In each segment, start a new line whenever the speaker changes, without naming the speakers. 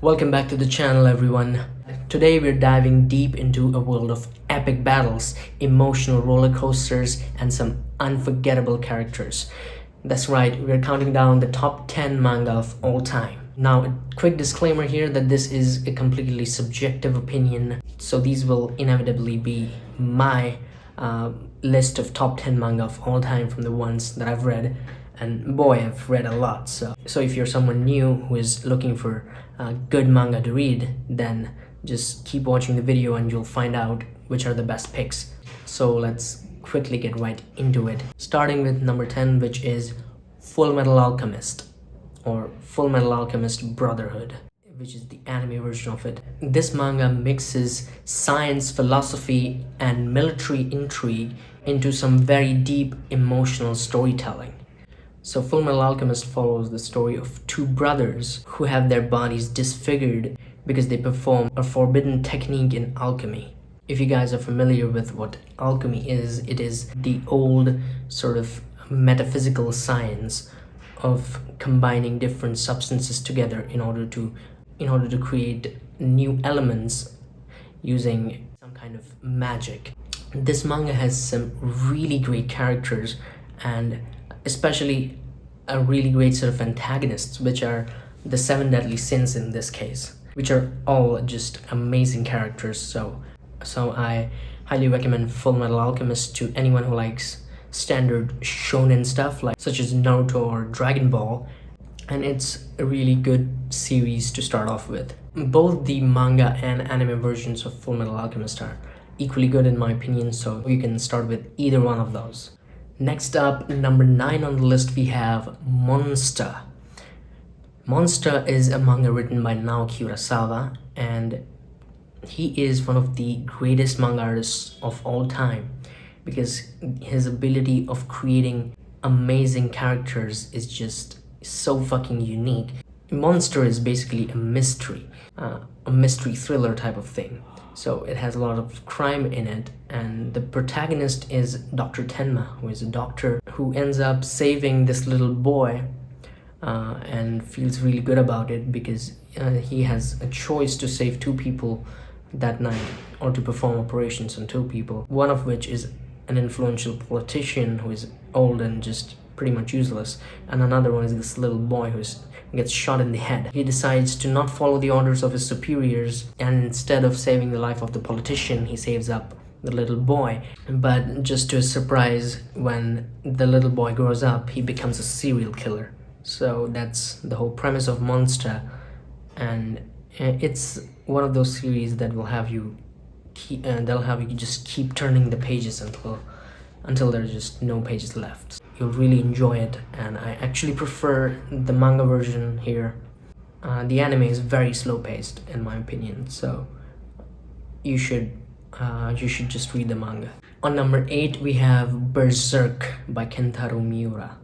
Welcome back to the channel, everyone. Today we're diving deep into a world of epic battles, emotional roller coasters, and some unforgettable characters. That's right, we're counting down the top 10 manga of all time. Now, a quick disclaimer here that this is a completely subjective opinion, so these will inevitably be my list of top 10 manga of all time from the ones that I've read. And boy, I've read a lot. So if you're someone new who is looking for good manga to read, then just keep watching the video and you'll find out which are the best picks. So let's quickly get right into it. Starting with number 10, which is Fullmetal Alchemist, or Fullmetal Alchemist Brotherhood, which is the anime version of it. This manga mixes science, philosophy, and military intrigue into some very deep emotional storytelling. So Fullmetal Alchemist follows the story of two brothers who have their bodies disfigured because they perform a forbidden technique in alchemy. If you guys are familiar with what alchemy is, it is the old sort of metaphysical science of combining different substances together in order to create new elements using some kind of magic. This manga has some really great characters and especially a really great set of antagonists, which are the seven deadly sins in this case, which are all just amazing characters. So I highly recommend Fullmetal Alchemist to anyone who likes standard shonen stuff such as Naruto or Dragon Ball, and it's a really good series to start off with. Both the manga and anime versions of Fullmetal Alchemist are equally good in my opinion, so you can start with either one of those. Next up, number 9 on the list, we have Monster. Monster is a manga written by Naoki Urasawa, and he is one of the greatest manga artists of all time because his ability of creating amazing characters is just so fucking unique. Monster is basically a mystery thriller type of thing. So it has a lot of crime in it, and the protagonist is Dr. Tenma, who is a doctor who ends up saving this little boy and feels really good about it because he has a choice to save two people that night or to perform operations on two people, one of which is an influential politician who is old and just pretty much useless, and another one is this little boy who gets shot in the head. He decides to not follow the orders of his superiors, and instead of saving the life of the politician, he saves up the little boy. But just to his surprise, when the little boy grows up, he becomes a serial killer. So that's the whole premise of Monster, and it's one of those series that will have you just keep turning the pages until there's just no pages left. You'll really enjoy it, and I actually prefer the manga version here. The anime is very slow paced in my opinion, so you should just read the manga. On number 8, we have Berserk by Kentaro Miura.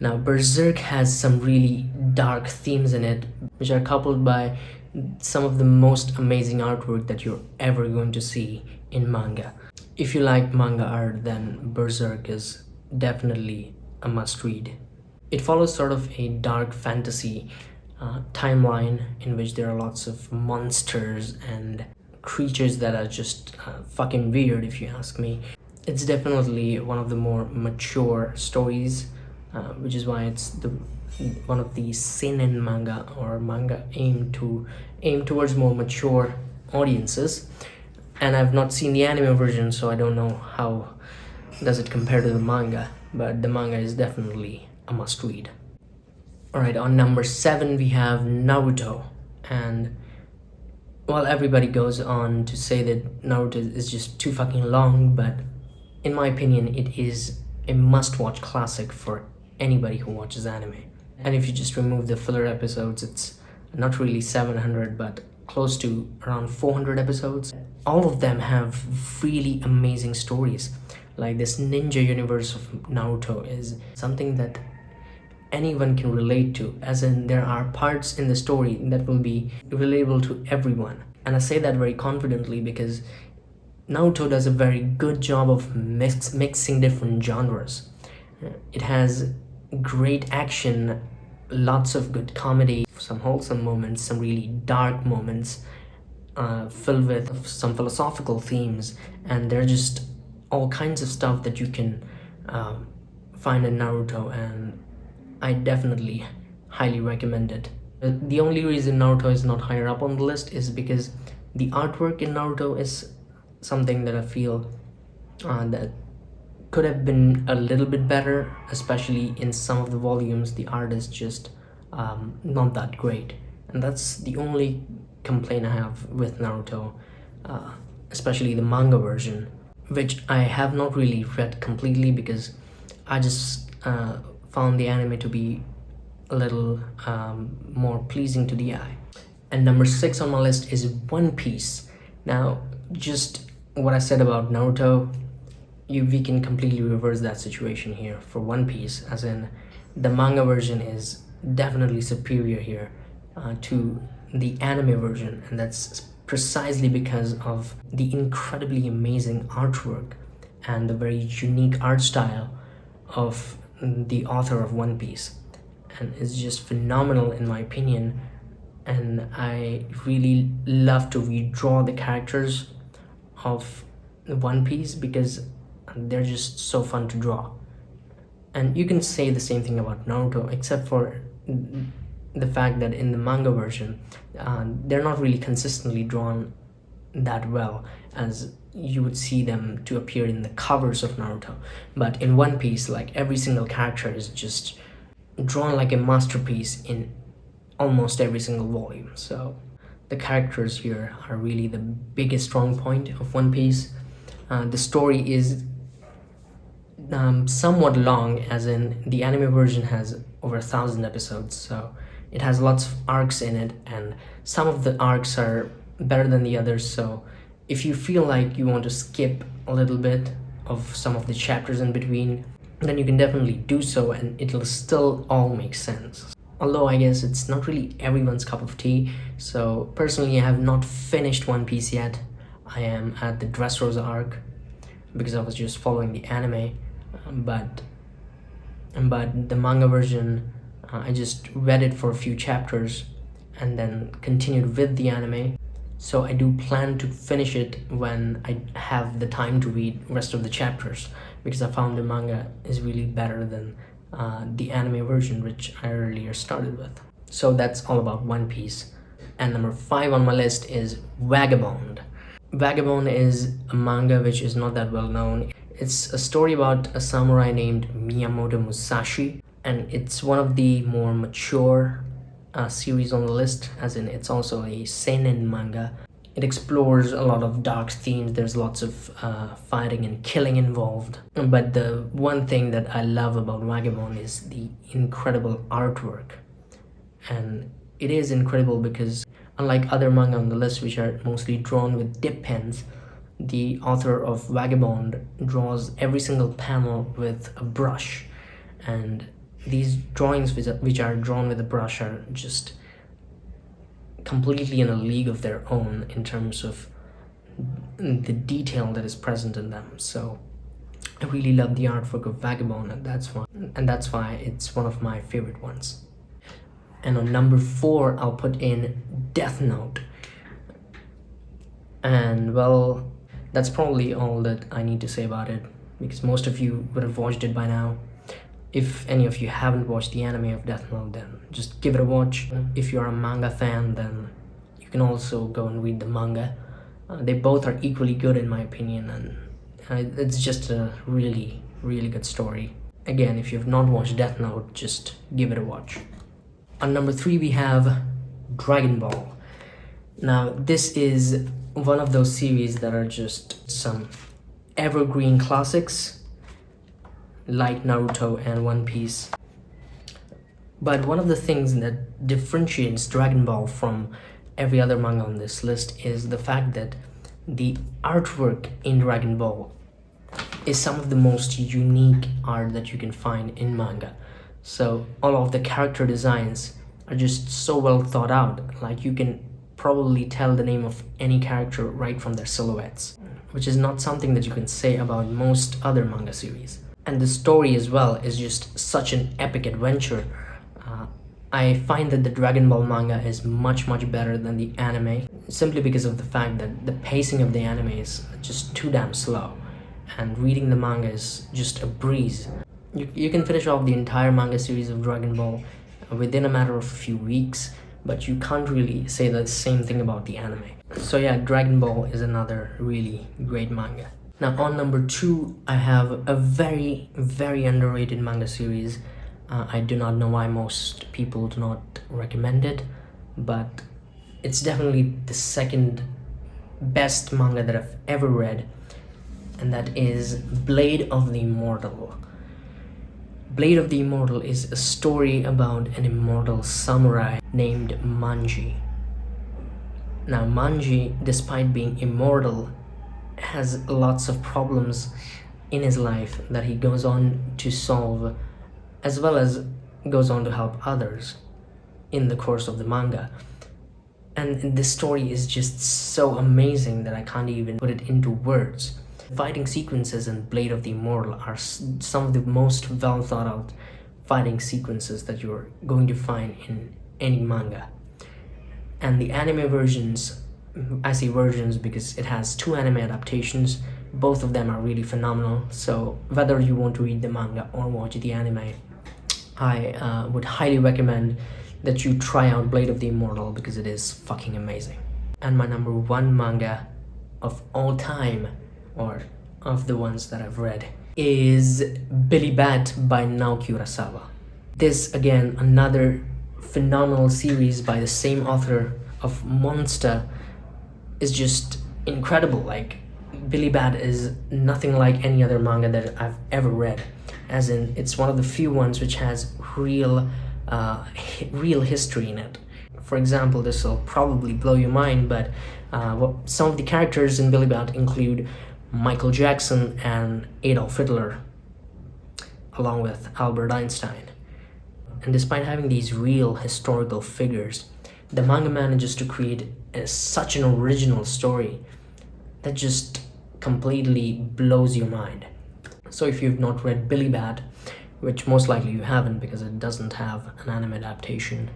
Now Berserk has some really dark themes in it, which are coupled by some of the most amazing artwork that you're ever going to see in manga. If you like manga art, then Berserk is definitely a must-read. It follows sort of a dark fantasy timeline in which there are lots of monsters and creatures that are just fucking weird, if you ask me. It's definitely one of the more mature stories, which is why it's one of the seinen manga, or manga aim towards more mature audiences. And I've not seen the anime version, so I don't know how does it compare to the manga, but the manga is definitely a must-read. Alright, on number 7 we have Naruto, and well, everybody goes on to say that Naruto is just too fucking long, but in my opinion it is a must-watch classic for anybody who watches anime. And if you just remove the filler episodes, it's not really 700 but close to around 400 episodes. All of them have really amazing stories. Like this ninja universe of Naruto is something that anyone can relate to, as in there are parts in the story that will be relatable to everyone. And I say that very confidently because Naruto does a very good job of mixing different genres. It has great action, lots of good comedy, some wholesome moments, some really dark moments, filled with some philosophical themes, and they're just all kinds of stuff that you can find in Naruto, and I definitely highly recommend it. The only reason Naruto is not higher up on the list is because the artwork in Naruto is something that I feel that could have been a little bit better, especially in some of the volumes. The art is just not that great, and that's the only complaint I have with Naruto, especially the manga version, which I have not really read completely because I just found the anime to be a little more pleasing to the eye. And number 6 on my list is One Piece. Now, just what I said about Naruto, we can completely reverse that situation here for One Piece, as in the manga version is definitely superior here to the anime version, and that's precisely because of the incredibly amazing artwork and the very unique art style of the author of One Piece, and it's just phenomenal in my opinion. And I really love to redraw the characters of One Piece because they're just so fun to draw. And you can say the same thing about Naruto, except for the fact that in the manga version, they're not really consistently drawn that well as you would see them to appear in the covers of Naruto. But in One Piece, like, every single character is just drawn like a masterpiece in almost every single volume. So the characters here are really the biggest strong point of One Piece. The story is somewhat long, as in the anime version has over 1,000 episodes, so it has lots of arcs in it, and some of the arcs are better than the others. So if you feel like you want to skip a little bit of some of the chapters in between, then you can definitely do so, and it'll still all make sense. Although I guess it's not really everyone's cup of tea. So personally, I have not finished One Piece yet. I am at the Dressrosa arc because I was just following the anime, but the manga version, I just read it for a few chapters and then continued with the anime. So I do plan to finish it when I have the time to read rest of the chapters, because I found the manga is really better than the anime version, which I earlier started with. So that's all about One Piece. And number 5 on my list is Vagabond. Vagabond is a manga which is not that well known. It's a story about a samurai named Miyamoto Musashi, and it's one of the more mature series on the list, as in it's also a seinen manga. It explores a lot of dark themes. There's lots of fighting and killing involved. But the one thing that I love about Vagabond is the incredible artwork. And it is incredible because, unlike other manga on the list, which are mostly drawn with dip pens, the author of Vagabond draws every single panel with a brush. And these drawings which are drawn with a brush are just completely in a league of their own in terms of the detail that is present in them. So I really love the artwork of Vagabond, and that's why it's one of my favorite ones. And on number 4, I'll put in Death Note. And well, that's probably all that I need to say about it, because most of you would have watched it by now. If any of you haven't watched the anime of Death Note, then just give it a watch. If you're a manga fan, then you can also go and read the manga. They both are equally good in my opinion, and it's just a really, really good story. Again, if you've not watched Death Note, just give it a watch. On number 3, we have Dragon Ball. Now, this is one of those series that are just some evergreen classics, like Naruto and One Piece. But one of the things that differentiates Dragon Ball from every other manga on this list is the fact that the artwork in Dragon Ball is some of the most unique art that you can find in manga. So all of the character designs are just so well thought out. Like, you can probably tell the name of any character right from their silhouettes, which is not something that you can say about most other manga series. And the story as well is just such an epic adventure. I find that the Dragon Ball manga is much better than the anime, simply because of the fact that the pacing of the anime is just too damn slow, and reading the manga is just a breeze. You can finish off the entire manga series of Dragon Ball within a matter of a few weeks, but you can't really say the same thing about the anime. So yeah, Dragon Ball is another really great manga. Now on number 2, I have a very underrated manga series. I do not know why most people do not recommend it, but it's definitely the second best manga that I've ever read, and that is Blade of the Immortal. Blade of the Immortal is a story about an immortal samurai named Manji. Now Manji, despite being immortal, has lots of problems in his life that he goes on to solve, as well as goes on to help others in the course of the manga. And this story is just so amazing that I can't even put it into words. Fighting sequences in Blade of the Immortal are some of the most well thought out fighting sequences that you're going to find in any manga. And the anime versions, I say versions because it has 2 anime adaptations. Both of them are really phenomenal. So whether you want to read the manga or watch the anime, I would highly recommend that you try out Blade of the Immortal because it is fucking amazing. And my number 1 manga of all time, or of the ones that I've read, is Billy Bat by Naoki Urasawa. This, again, another phenomenal series by the same author of Monster, is just incredible. Like, Billy Bat is nothing like any other manga that I've ever read, as in it's one of the few ones which has real history in it. For example, this will probably blow your mind, but some of the characters in Billy Bat include Michael Jackson and Adolf Hitler, along with Albert Einstein. And despite having these real historical figures, the manga manages to create such an original story that just completely blows your mind. So if you've not read Billy Bat, which most likely you haven't because it doesn't have an anime adaptation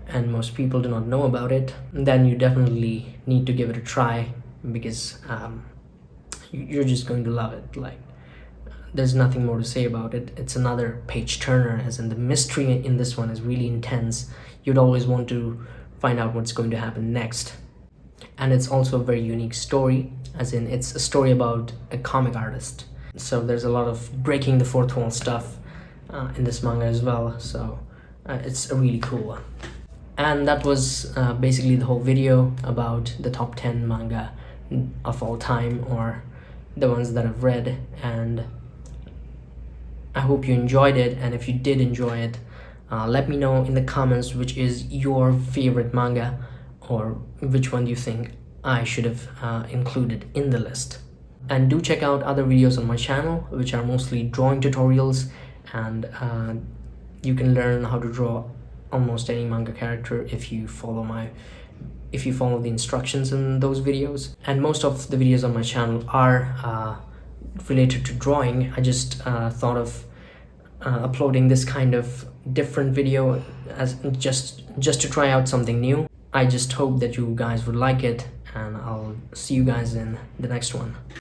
and most people do not know about it, then you definitely need to give it a try, because you're just going to love it. Like, there's nothing more to say about it. It's another page turner, as in the mystery in this one is really intense. You'd always want to find out what's going to happen next. And it's also a very unique story, as in it's a story about a comic artist. So there's a lot of breaking the fourth wall stuff in this manga as well. So it's a really cool one. And that was basically the whole video about the top 10 manga of all time, or the ones that I've read. And I hope you enjoyed it, and if you did enjoy it, let me know in the comments which is your favorite manga, or which one do you think I should have included in the list. And do check out other videos on my channel, which are mostly drawing tutorials, and you can learn how to draw almost any manga character if you follow the instructions in those videos. And most of the videos on my channel are related to drawing. I just thought of uploading this kind of different video as just to try out something new. I just hope that you guys would like it, and I'll see you guys in the next one.